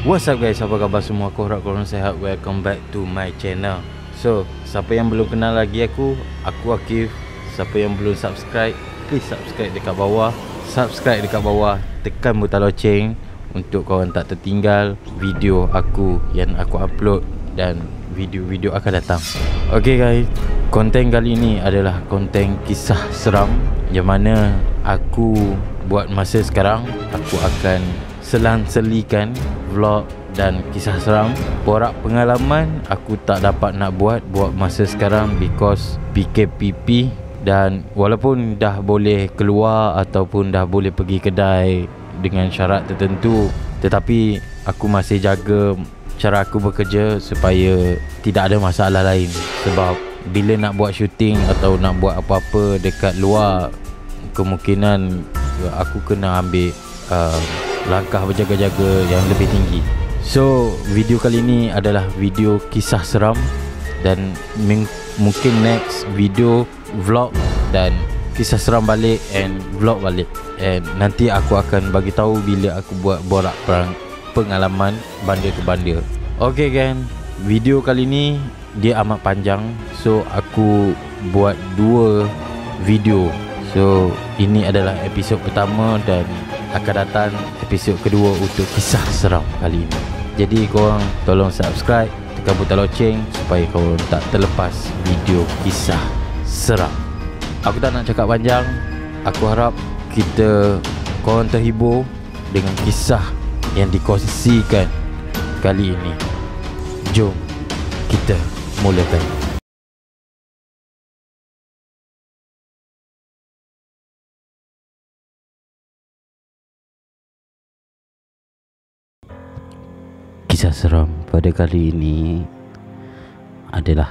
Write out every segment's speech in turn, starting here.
What's up guys, apa khabar semua? Aku harap korang sihat. Welcome back to my channel. So, siapa yang belum kenal lagi aku Akif. Siapa yang belum subscribe, please subscribe dekat bawah. Subscribe dekat bawah, tekan butang loceng untuk korang tak tertinggal video aku yang aku upload dan video-video akan datang. Okay guys, konten kali ini adalah konten kisah seram yang mana aku buat masa sekarang. Aku akan selang-selikan vlog dan kisah seram. Borak pengalaman aku tak dapat nak buat masa sekarang because PKPP. Dan walaupun dah boleh keluar ataupun dah boleh pergi kedai dengan syarat tertentu, tetapi aku masih jaga cara aku bekerja supaya tidak ada masalah lain. Sebab bila nak buat syuting atau nak buat apa-apa dekat luar, kemungkinan aku kena ambil langkah berjaga-jaga yang lebih tinggi. So video kali ini adalah video kisah seram. Dan mungkin next video vlog dan kisah seram balik and vlog balik. And nanti aku akan bagi tahu bila aku buat borak pengalaman bandar ke bandar. Okay kan, video kali ni dia amat panjang. So aku buat 2 video. So ini adalah episod pertama dan akan datang episod kedua untuk kisah seram kali ini. Jadi korang tolong subscribe, tekan butang loceng supaya korang tak terlepas video kisah seram. Aku tak nak cakap panjang. Aku harap korang terhibur dengan kisah yang dikongsikan kali ini. Jom kita mulakan. Kisah seram pada kali ini adalah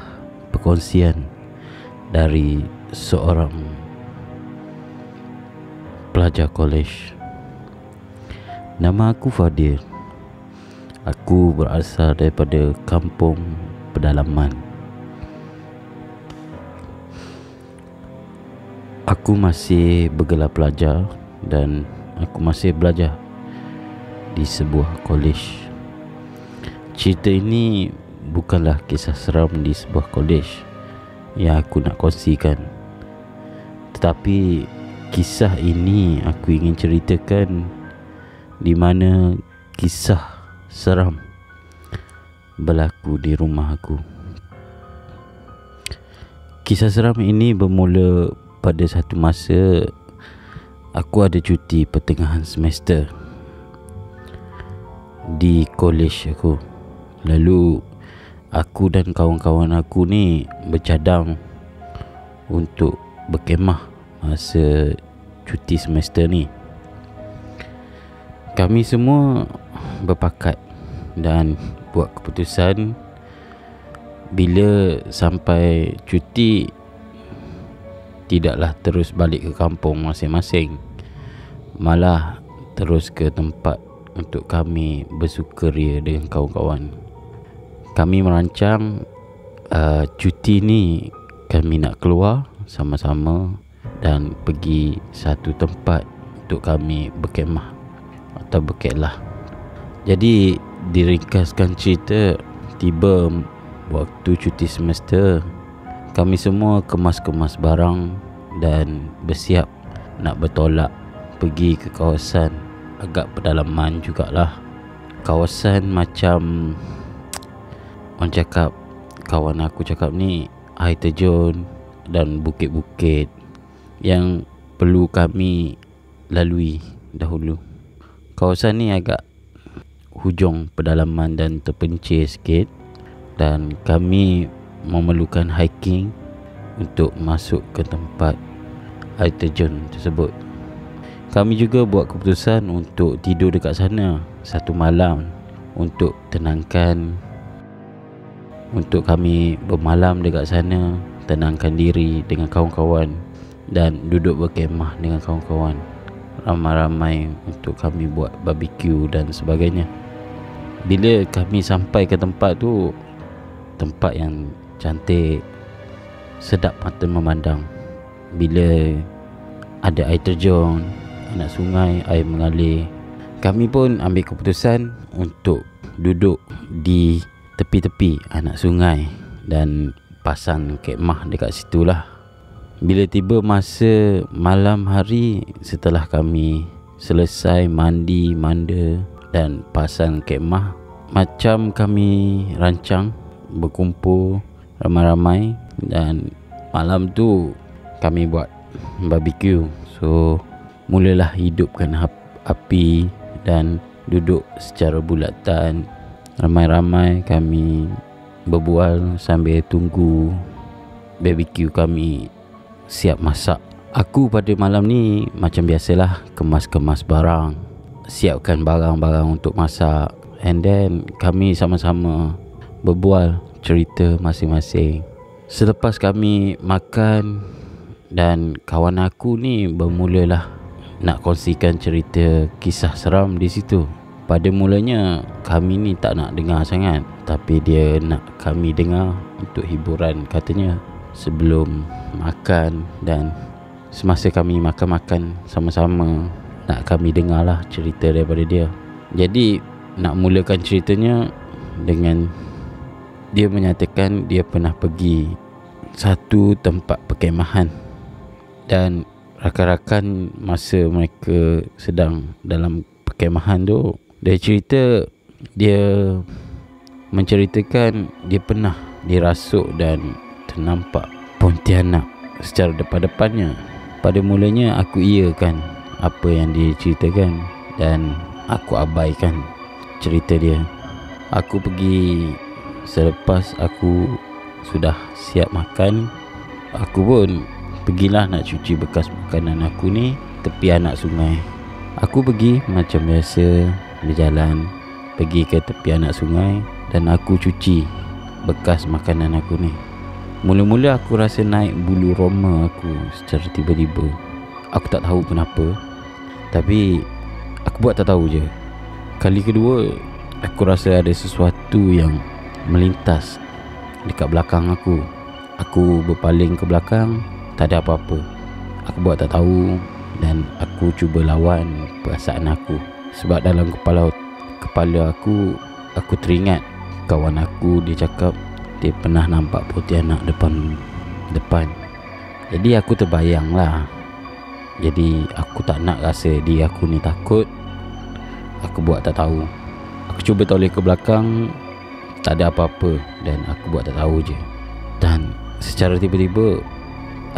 perkongsian dari seorang pelajar kolej. Nama aku Fadil. Aku berasal daripada kampung pedalaman. Aku masih bergelar pelajar dan aku masih belajar di sebuah kolej. Cerita ini bukanlah kisah seram di sebuah kolej yang aku nak kongsikan, tetapi kisah ini aku ingin ceritakan di mana kisah seram berlaku di rumah aku. Kisah seram ini bermula pada satu masa aku ada cuti pertengahan semester di kolej aku. Lalu aku dan kawan-kawan aku ni bercadang untuk berkemah masa cuti semester ni. Kami semua berpakat dan buat keputusan bila sampai cuti tidaklah terus balik ke kampung masing-masing, malah terus ke tempat untuk kami bersukaria dengan kawan-kawan. Kami merancang cuti ni kami nak keluar sama-sama dan pergi satu tempat untuk kami berkemah atau berkelah. Jadi diringkaskan cerita, tiba waktu cuti semester, kami semua kemas-kemas barang dan bersiap nak bertolak pergi ke kawasan agak pedalaman jugalah. Kawasan macam orang cakap, kawan aku cakap ni air terjun dan bukit-bukit yang perlu kami lalui dahulu. Kawasan ni agak hujung pedalaman dan terpencil sikit, dan kami memerlukan hiking untuk masuk ke tempat air terjun tersebut. Kami juga buat keputusan untuk tidur dekat sana satu malam untuk tenangkan, untuk kami bermalam dekat sana, tenangkan diri dengan kawan-kawan dan duduk berkemah dengan kawan-kawan ramai-ramai untuk kami buat barbecue dan sebagainya. Bila kami sampai ke tempat tu, tempat yang cantik, sedap mata memandang. Bila ada air terjun, anak sungai, air mengalir, kami pun ambil keputusan untuk duduk di tepi-tepi anak sungai dan pasang kemah dekat situlah. Bila tiba masa malam hari, setelah kami selesai mandi, manda dan pasang kemah, macam kami rancang berkumpul ramai-ramai, dan malam tu kami buat barbecue. So mulalah hidupkan api dan duduk secara bulatan. Ramai-ramai kami berbual sambil tunggu barbecue kami siap masak. Aku pada malam ni macam biasalah, kemas-kemas barang, siapkan barang-barang untuk masak, and then kami sama-sama berbual cerita masing-masing. Selepas kami makan, dan kawan aku ni bermulalah nak kongsikan cerita kisah seram di situ. Pada mulanya kami ni tak nak dengar sangat, tapi dia nak kami dengar untuk hiburan katanya sebelum makan. Dan semasa kami makan-makan sama-sama, nak kami dengarlah cerita daripada dia. Jadi nak mulakan ceritanya dengan dia menyatakan dia pernah pergi satu tempat perkemahan, dan rakan-rakan masa mereka sedang dalam perkemahan tu, dia cerita, dia menceritakan dia pernah dirasuk dan ternampak Pontianak secara depan-depannya. Pada mulanya aku iakan apa yang dia ceritakan dan aku abaikan cerita dia. Aku pergi selepas aku sudah siap makan. Aku pun pergilah nak cuci bekas makanan aku ni tepi anak sungai. Aku pergi macam biasa, berjalan pergi ke tepi anak sungai dan aku cuci bekas makanan aku ni. Mula-mula aku rasa naik bulu roma aku secara tiba-tiba. Aku tak tahu kenapa, tapi aku buat tak tahu je. Kali kedua, aku rasa ada sesuatu yang melintas dekat belakang aku. Aku berpaling ke belakang, tak ada apa-apa. Aku buat tak tahu dan aku cuba lawan perasaan aku. Sebab dalam kepala aku teringat kawan aku, dia cakap dia pernah nampak Pontianak depan. Jadi aku terbayang lah. Jadi aku tak nak rasa diri aku ni takut. Aku buat tak tahu. Aku cuba toleh ke belakang, tak ada apa-apa, dan aku buat tak tahu je. Dan secara tiba-tiba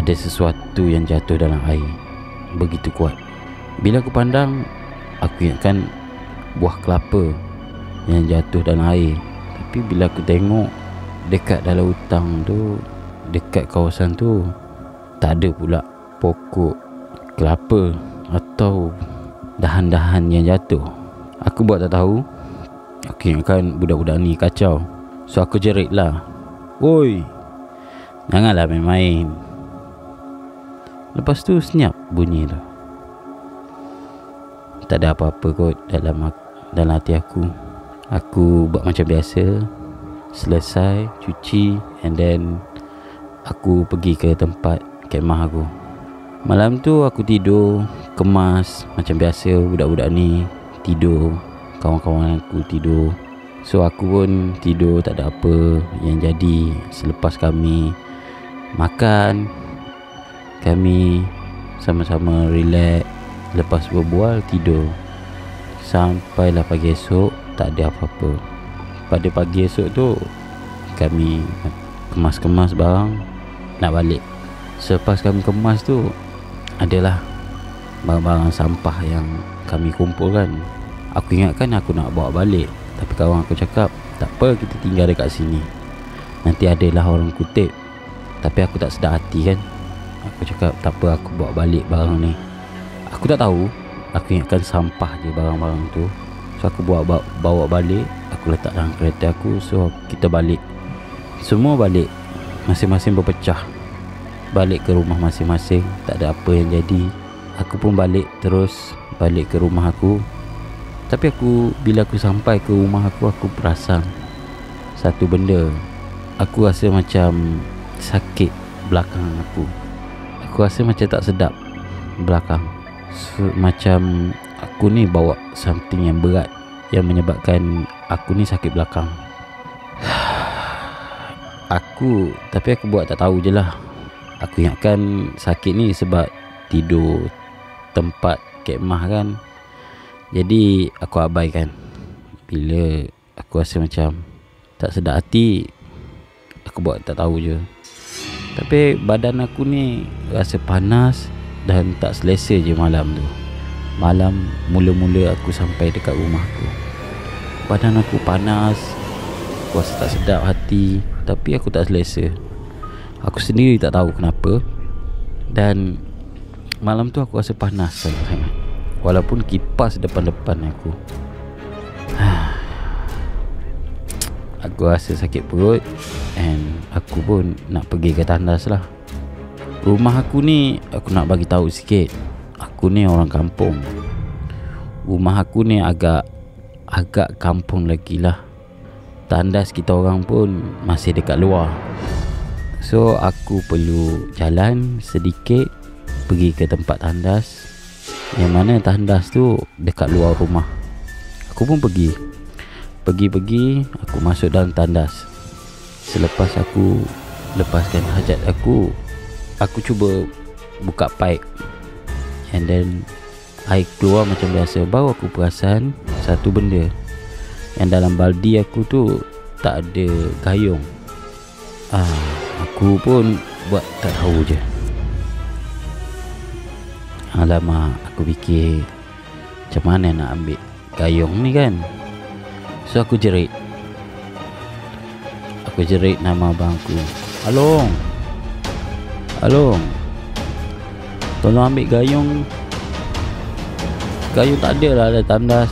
ada sesuatu yang jatuh dalam air begitu kuat. Bila aku pandang, aku ingatkan buah kelapa yang jatuh dalam air. Tapi bila aku tengok dekat dalam hutang tu, dekat kawasan tu, tak ada pula pokok kelapa atau dahan-dahan yang jatuh. Aku buat tak tahu. Aku ingatkan budak-budak ni kacau. So aku jerit lah, "Oi, janganlah main-main." Lepas tu senyap bunyi tu. Tak ada apa-apa kot dalam hati aku. Aku buat macam biasa. Selesai cuci, and then aku pergi ke tempat kemah aku. Malam tu aku tidur, kemas macam biasa. Budak-budak ni tidur, kawan-kawan aku tidur. So aku pun tidur, tak ada apa yang jadi. Selepas kami makan, kami sama-sama relax, lepas berbual tidur. Sampailah pagi esok, tak ada apa-apa. Pada pagi esok tu kami kemas-kemas barang nak balik. Selepas kami kemas tu, adalah barang-barang sampah yang kami kumpulkan. Aku ingatkan aku nak bawa balik, tapi kawan aku cakap, "Tak apa, kita tinggal dekat sini, nanti adalah orang kutip." Tapi aku tak sedar hati kan. Aku cakap, "Tak apa, aku bawa balik barang ni." Aku tak tahu, aku ingatkan sampah je barang-barang tu. So aku bawa balik. Aku letak dalam kereta aku. So kita balik. Semua balik, masing-masing berpecah, balik ke rumah masing-masing. Tak ada apa yang jadi. Aku pun balik ke rumah aku. Tapi bila aku sampai ke rumah aku perasan satu benda. Aku rasa macam sakit belakang aku. Aku rasa macam tak sedap belakang. Macam aku ni bawa something yang berat, yang menyebabkan aku ni sakit belakang. Tapi aku buat tak tahu je lah. Aku ingatkan sakit ni sebab tidur tempat kemah kan. Jadi aku abaikan. Bila aku rasa macam tak sedap hati, aku buat tak tahu je. Tapi badan aku ni rasa panas dan tak selesa je malam tu. Malam mula-mula aku sampai dekat rumah aku, badan aku panas, aku rasa tak sedap hati. Tapi aku tak selesa. Aku sendiri tak tahu kenapa. Dan malam tu aku rasa panas sangat-sangat, walaupun kipas depan-depan aku. Aku rasa sakit perut, and aku pun nak pergi ke tandas lah. Rumah aku ni, aku nak bagi tahu sikit, aku ni orang kampung. Rumah aku ni agak kampung lagi lah. Tandas kita orang pun masih dekat luar. So aku perlu jalan sedikit pergi ke tempat tandas, yang mana tandas tu dekat luar rumah. Aku pun pergi, aku masuk dalam tandas. Selepas aku lepaskan hajat aku cuba buka pipe, and then air keluar macam biasa. Baru aku perasan satu benda, yang dalam baldi aku tu tak ada gayung. Aku pun buat tak tahu je. Alamak, aku fikir macam mana nak ambil gayung ni kan. So aku jerit nama abang aku. Along, tolong ambil gayung. Gayung tak ada lah dalam tandas.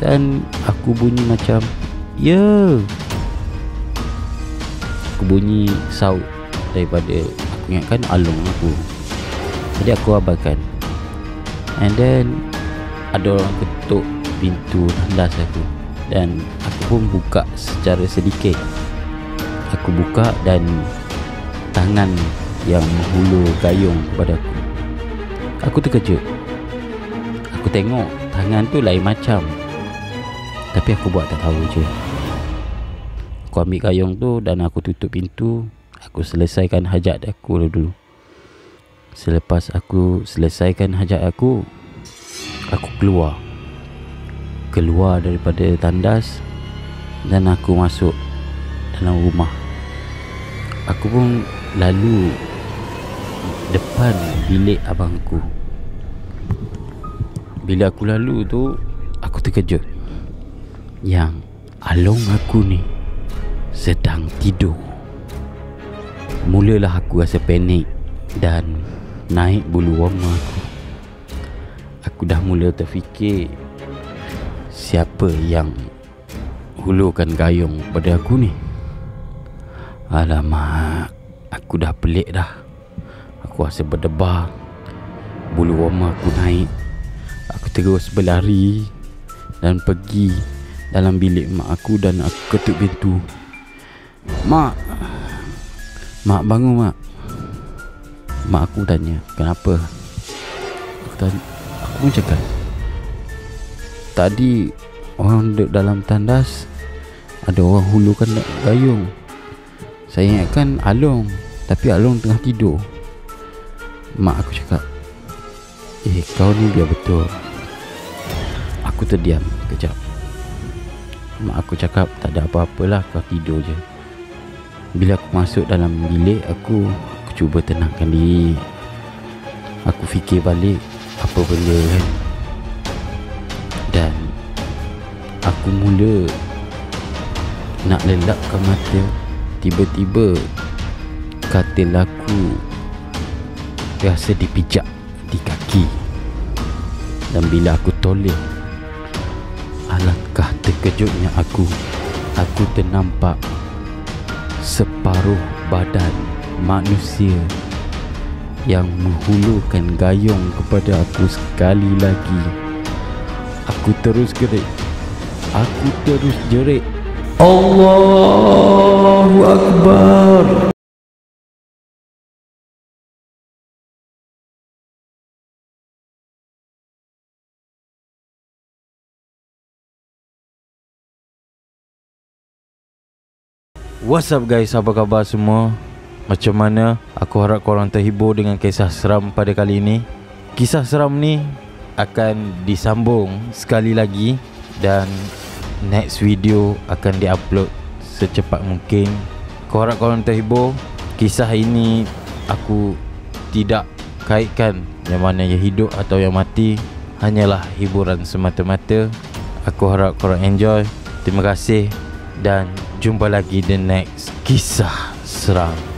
Dan aku bunyi macam, ya. Aku bunyi saut daripada, aku ingatkan Along aku. Jadi aku abaikan. And then ada orang ketuk pintu tandas aku, dan aku pun buka secara sedikit. Aku buka dan tangan yang menghulur gayung kepada aku. Aku terkejut. Aku tengok tangan tu lain macam, tapi aku buat tak tahu je. Aku ambil gayung tu dan aku tutup pintu. Aku selesaikan hajat aku dulu. Selepas aku selesaikan hajat aku keluar daripada tandas dan aku masuk dalam rumah. Aku pun lalu depan bilik abangku. Bila aku lalu tu, aku terkejut yang Along aku ni sedang tidur. Mulalah aku rasa panik dan naik bulu roma aku. Aku dah mula terfikir, siapa yang hulurkan gayung pada aku ni? Alamak, aku dah pelik dah. Aku rasa berdebar. Bulu roma aku naik. Aku terus berlari dan pergi dalam bilik mak aku dan aku ketuk pintu. Mak, bangun mak. Mak aku tanya, kenapa? Aku pun cakap, tadi orang duduk dalam tandas, ada orang hulurkan gayung. Saya ingatkan Along, tapi Along tengah tidur. Mak aku cakap, kau ni biar betul. Aku terdiam kejap. Mak aku cakap, tak ada apa-apalah, kau tidur je. Bila aku masuk dalam bilik aku cuba tenangkan diri. Aku fikir balik apa benda kan. Dan aku mula nak lelapkan mata. Tiba-tiba katil aku rasa dipijak di kaki. Dan bila aku toleh, alangkah terkejutnya aku ternampak separuh badan manusia yang menghulurkan gayung kepada aku sekali lagi. Aku terus jerit, Allahu Akbar. What's up guys, apa khabar semua? Macam mana? Aku harap korang terhibur dengan kisah seram pada kali ini. Kisah seram ni akan disambung sekali lagi dan next video akan diupload secepat mungkin. Aku harap korang terhibur. Kisah ini aku tidak kaitkan yang mana yang hidup atau yang mati, hanyalah hiburan semata-mata. Aku harap korang enjoy. Terima kasih dan jumpa lagi the next kisah seram.